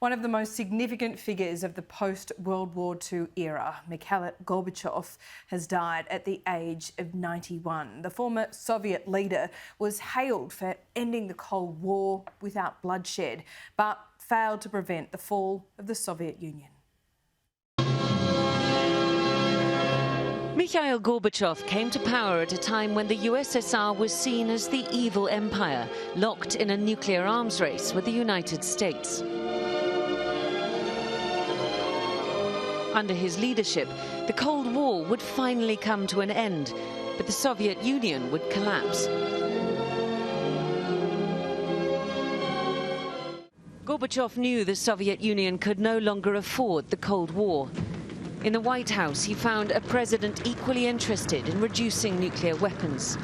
One of the most significant figures of the post-World War II era, Mikhail Gorbachev, has died at the age of 91. The former Soviet leader was hailed for ending the Cold War without bloodshed, but failed to prevent the fall of the Soviet Union. Mikhail Gorbachev came to power at a time when the USSR was seen as the evil empire, locked in a nuclear arms race with the United States. Under his leadership, the Cold War would finally come to an end, but the Soviet Union would collapse. Gorbachev knew the Soviet Union could no longer afford the Cold War. In the White House, he found a president equally interested in reducing nuclear weapons.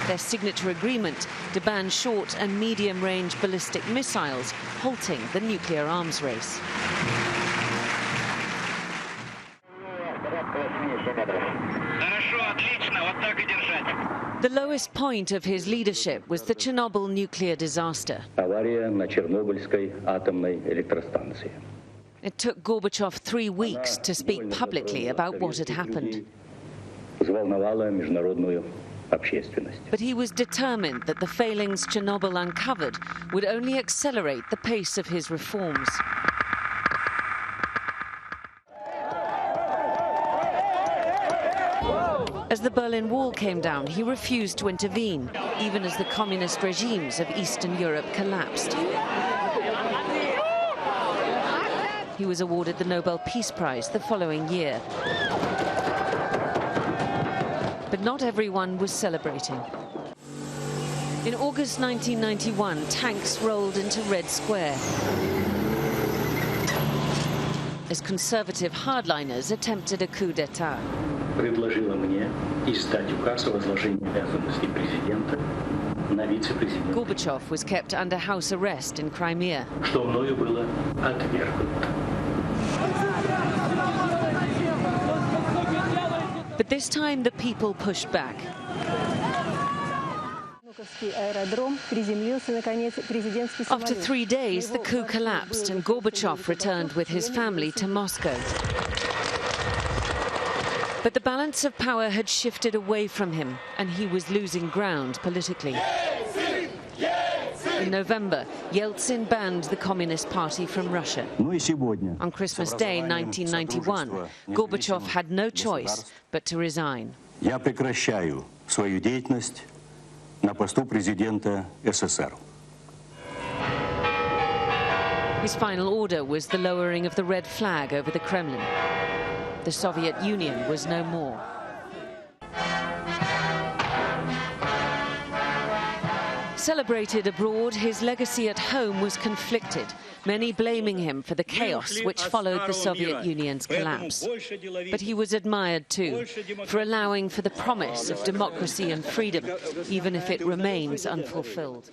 Their signature agreement to ban short and medium-range ballistic missiles, halting the nuclear arms race. The lowest point of his leadership was the Chernobyl nuclear disaster. It took Gorbachev 3 weeks to speak publicly about what had happened. But he was determined that the failings Chernobyl uncovered would only accelerate the pace of his reforms. As the Berlin Wall came down, he refused to intervene, even as the communist regimes of Eastern Europe collapsed. He was awarded the Nobel Peace Prize the following year. But not everyone was celebrating. In August 1991, tanks rolled into Red Square as conservative hardliners attempted a coup d'etat. Gorbachev was kept under house arrest in Crimea. But this time the people pushed back. After 3 days, the coup collapsed and Gorbachev returned with his family to Moscow. But the balance of power had shifted away from him, and he was losing ground politically. In November, Yeltsin banned the Communist Party from Russia. On Christmas Day 1991, Gorbachev had no choice but to resign. Я прекращаю свою деятельность на посту президента СССР. His final order was the lowering of the red flag over the Kremlin. The Soviet Union was no more. Celebrated abroad, his legacy at home was conflicted, many blaming him for the chaos which followed the Soviet Union's collapse. But he was admired too, for allowing for the promise of democracy and freedom, even if it remains unfulfilled.